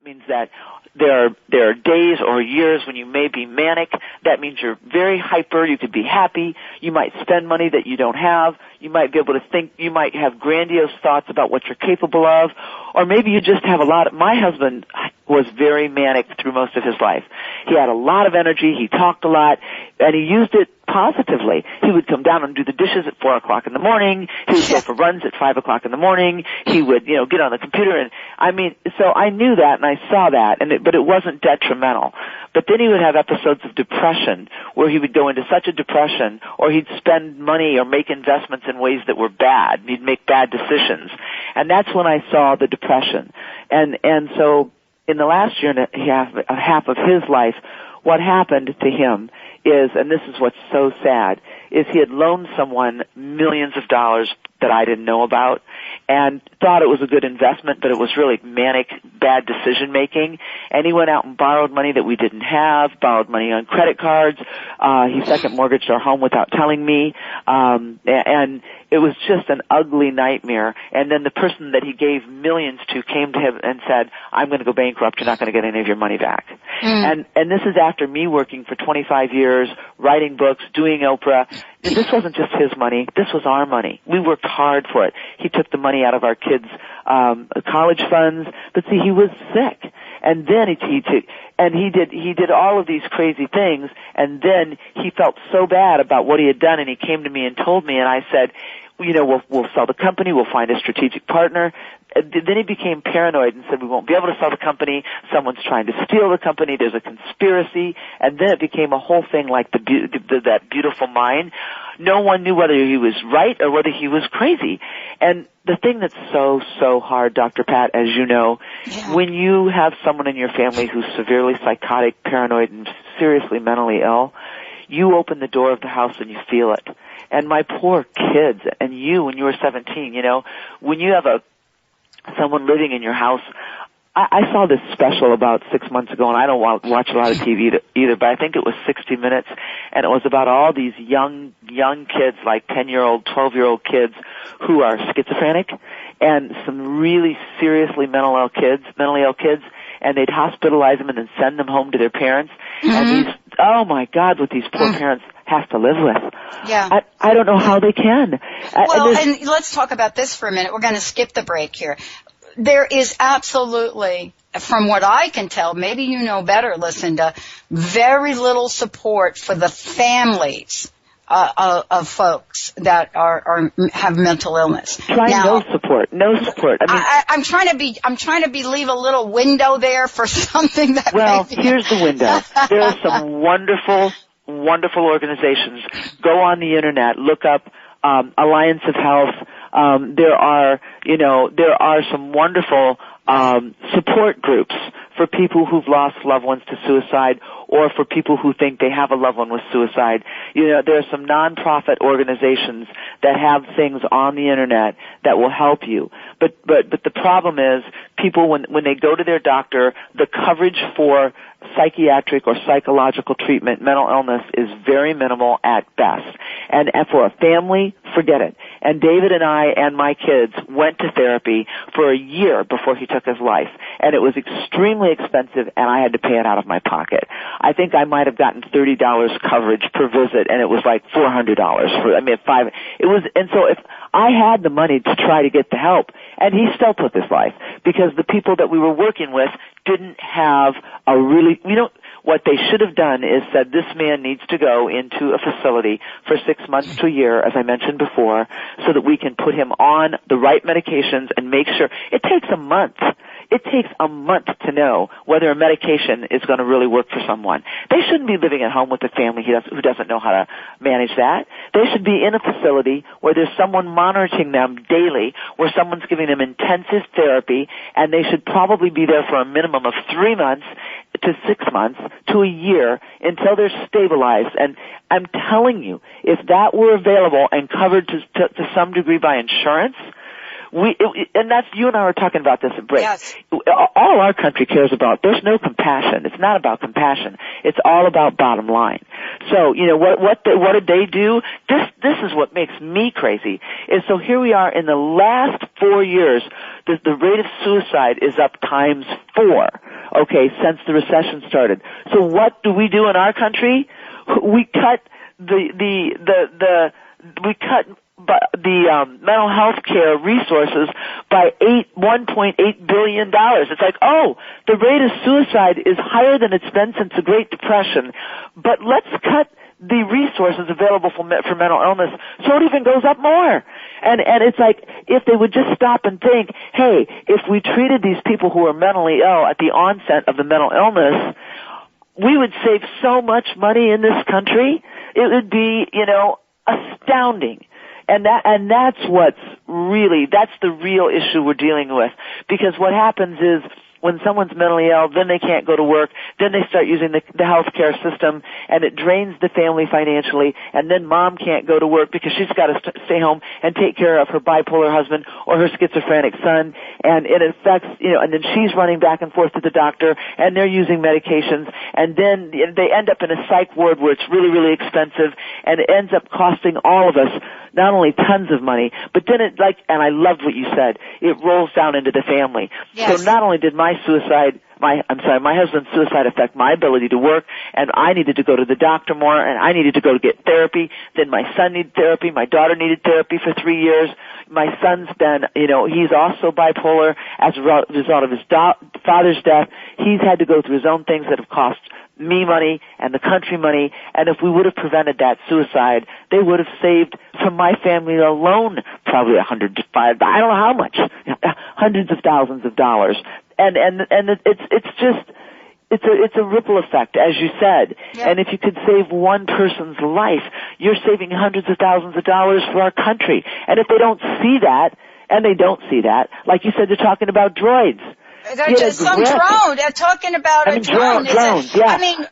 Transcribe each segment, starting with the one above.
means that there are days or years when you may be manic. That means you're very hyper. You could be happy. You might spend money that you don't have. You might be able to think. You might have grandiose thoughts about what you're capable of. Or maybe you just have a lot of, my husband was very manic through most of his life. He had a lot of energy. He talked a lot, and he used it positively. He would come down and do the dishes at 4 o'clock in the morning. He would go for runs at 5 o'clock in the morning. He would, get on the computer, and so I knew that and I saw that, but it wasn't detrimental. But then he would have episodes of depression where he would go into such a depression, or he'd spend money or make investments in ways that were bad. He'd make bad decisions. And that's when I saw the depression. And so in the last year and a half of his life, what happened to him is, and this is what's so sad, is he had loaned someone millions of dollars that I didn't know about and thought it was a good investment, but it was really manic, bad decision making. And he went out and borrowed money that we didn't have, borrowed money on credit cards. He second mortgaged our home without telling me. And it was just an ugly nightmare. And then the person that he gave millions to came to him and said, I'm going to go bankrupt. You're not going to get any of your money back. And this is after me working for 25 years, writing books, doing Oprah. This wasn't just his money. This was our money. We worked hard for it. He took the money out of our kids' college funds. But see, he was sick. And then he did all of these crazy things. And then he felt so bad about what he had done. And he came to me and told me. And I said, we'll sell the company. We'll find a strategic partner. Then he became paranoid and said, we won't be able to sell the company. Someone's trying to steal the company. There's a conspiracy. And then it became a whole thing like that Beautiful Mind. No one knew whether he was right or whether he was crazy. And the thing that's so, so hard, Dr. Pat, as you know, when you have someone in your family who's severely psychotic, paranoid, and seriously mentally ill, you open the door of the house and you feel it. And my poor kids, and you when you were 17, when you have someone living in your house. I saw this special about 6 months ago, and I don't watch a lot of TV either, but I think it was 60 Minutes, and it was about all these young kids, like 10-year-old, 12-year-old kids who are schizophrenic, and some really seriously mentally ill kids, and they'd hospitalize them and then send them home to their parents. And what these poor parents have to live with. Yeah. I don't know how they can. And let's talk about this for a minute. We're going to skip the break here. There is absolutely, from what I can tell, maybe you know better, Lucinda, very little support for the families of folks that have mental illness. No support. I'm trying to leave a little window there for something that. Well, here's the window. There are some wonderful organizations. Go on the internet, look up Alliance of Health. There are some wonderful support groups for people who've lost loved ones to suicide, or for people who think they have a loved one with suicide. There are some nonprofit organizations that have things on the internet that will help you. But the problem is, people when they go to their doctor, the coverage for psychiatric or psychological treatment, mental illness, is very minimal at best. And for a family, forget it. And David and I and my kids went to therapy for a year before he took his life. And it was extremely expensive, and I had to pay it out of my pocket. I think I might have gotten $30 coverage per visit, and it was like $400 and so if I had the money to try to get the help, and he still took his life, because the people that we were working with didn't have what they should have done is said, this man needs to go into a facility for 6 months to a year, as I mentioned before, so that we can put him on the right medications and make sure. It takes a month. It takes a month to know whether a medication is going to really work for someone. They shouldn't be living at home with a family who doesn't know how to manage that. They should be in a facility where there's someone monitoring them daily, where someone's giving them intensive therapy, and they should probably be there for a minimum of 3 months to 6 months to a year until they're stabilized. And I'm telling you, if that were available and covered to some degree by insurance, and that's, you and I were talking about this at break. Yes. All our country cares about, there's no compassion. It's not about compassion. It's all about bottom line. So, what did they do? This is what makes me crazy. Is so here we are in the last 4 years, the rate of suicide is up times 4. okay, since the recession started. So what do we do in our country? We cut the mental health care resources by $1.8 billion. It's like, oh, the rate of suicide is higher than it's been since the Great Depression, but let's cut the resources available for mental illness so it even goes up more. And it's like, if they would just stop and think, hey, if we treated these people who are mentally ill at the onset of the mental illness, we would save so much money in this country. It would be, astounding. And that's the real issue we're dealing with. Because what happens is, when someone's mentally ill, then they can't go to work, then they start using the healthcare system, and it drains the family financially, and then mom can't go to work because she's got to stay home and take care of her bipolar husband or her schizophrenic son, and it affects, and then she's running back and forth to the doctor, and they're using medications, and then they end up in a psych ward where it's really, really expensive, and it ends up costing all of us not only tons of money, but then and I loved what you said, it rolls down into the family. Yes. So not only did my husband's suicide affect my ability to work, and I needed to go to the doctor more, and I needed to go to get therapy. Then my son needed therapy. My daughter needed therapy for 3 years. My son's been, he's also bipolar as a result of his father's death. He's had to go through his own things that have cost me money and the country money, and if we would have prevented that suicide, they would have saved from my family alone probably $105, I don't know how much, hundreds of thousands of dollars. And it's a ripple effect, as you said. Yep. And if you could save one person's life, you're saving hundreds of thousands of dollars for our country. And if they don't see that, and they don't see that, like you said, they're talking about droids. Some drone. They're talking about a drone. Drones, yeah. I mean,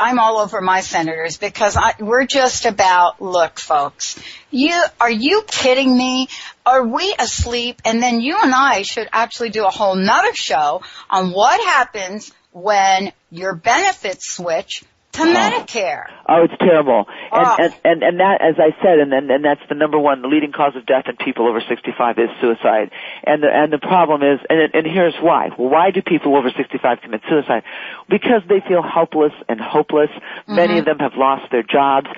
I'm all over my senators because we're just about, look, folks, are you kidding me? Are we asleep? And then you and I should actually do a whole nother show on what happens when your benefits switch to Medicare. Oh, it's terrible. And that, as I said, and that's the number one, the leading cause of death in people over 65 is suicide. And the problem is, and here's why. Well, why do people over 65 commit suicide? Because they feel helpless and hopeless. Mm-hmm. Many of them have lost their jobs.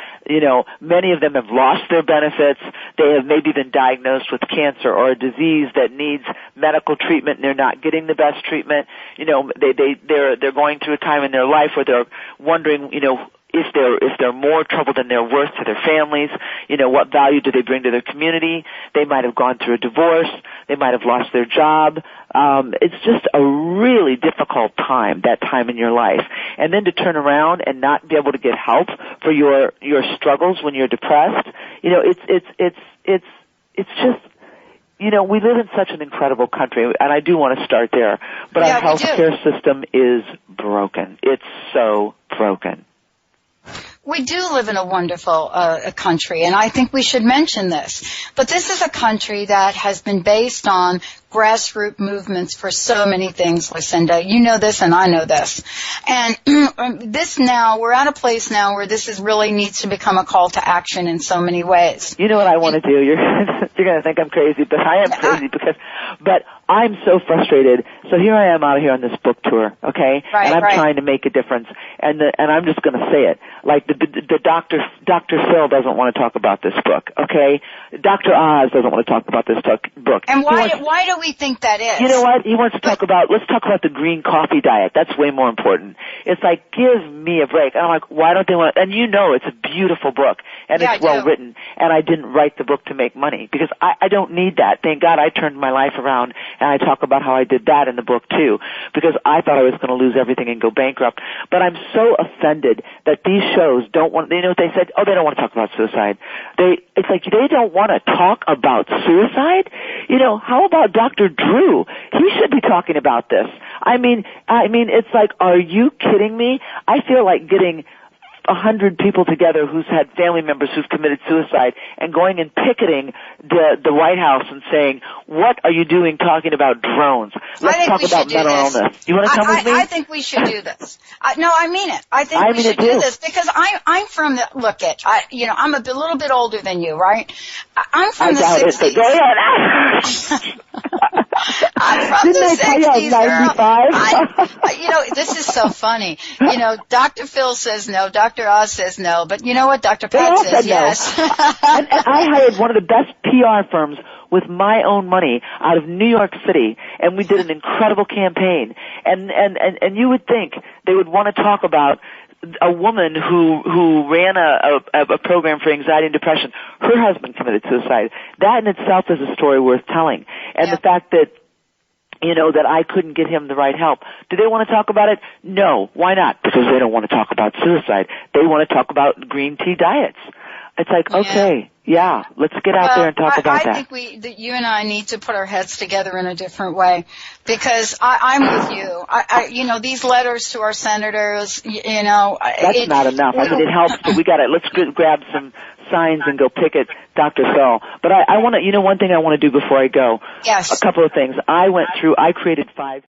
Many of them have lost their benefits. They have maybe been diagnosed with cancer or a disease that needs medical treatment, and they're not getting the best treatment. They're going through a time in their life where they're wondering, if they're more trouble than they're worth to their families, what value do they bring to their community? They might have gone through a divorce. They might have lost their job. It's just a really difficult time, that time in your life. And then to turn around and not be able to get help for your struggles when you're depressed, it's just, we live in such an incredible country, and I do want to start there, but our healthcare system is broken. It's so broken. We do live in a wonderful country, and I think we should mention this. But this is a country that has been based on grassroots movements for so many things, Lucinda. You know this, and I know this. And we're at a place now where this really needs to become a call to action in so many ways. You know what I want to do? You're going to think I'm crazy, but I am crazy but I'm so frustrated. So here I am out here on this book tour, okay? Right, and I'm trying to make a difference. And I'm just going to say it. Like the Dr. Phil doesn't want to talk about this book, okay? Dr. Oz doesn't want to talk about this book. And why do we think that is? You know what? He wants to let's talk about the green coffee diet. That's way more important. It's like, give me a break. And I'm like, why don't they want, and it's a beautiful book, and it's well written, and I didn't write the book to make money, because I don't need that. Thank God I turned my life around, and I talk about how I did that in the book too, because I thought I was going to lose everything and go bankrupt. But I'm so offended that these shows don't want, what they said? Oh, they don't want to talk about suicide. It's like they don't want to talk about suicide? How about Dr. Drew? He should be talking about this. I mean, it's like, are you kidding me? I feel like getting 100 people together who's had family members who've committed suicide and going and picketing the White House and saying, what are you doing talking about drones? Let's talk about mental illness. You want to come with me? I think we should do this. No, I mean it. I think we should do this because I'm from the, I'm a little bit older than you, right? I'm from the 60s. Go ahead. I'm from Didn't the I tell you 60s, I'm 95? This is so funny. Dr. Phil says no, Dr. Oz says no, but you know what? Dr. They Pat all says said no. yes. And I hired one of the best PR firms with my own money out of New York City, and we did an incredible campaign. And you would think they would want to talk about a woman who ran a program for anxiety and depression. Her husband committed suicide. That in itself is a story worth telling. And the fact that that I couldn't get him the right help. Do they want to talk about it? No. Why not? Because they don't want to talk about suicide. They want to talk about green tea diets. It's like, okay, let's get out there and talk about that. I think that you and I need to put our heads together in a different way, because I'm with you. These letters to our senators, That's not enough. I mean, it helps, but let's grab some signs and go picket Dr. Phil. But I want to, one thing I want to do before I go. Yes. A couple of things. I created 5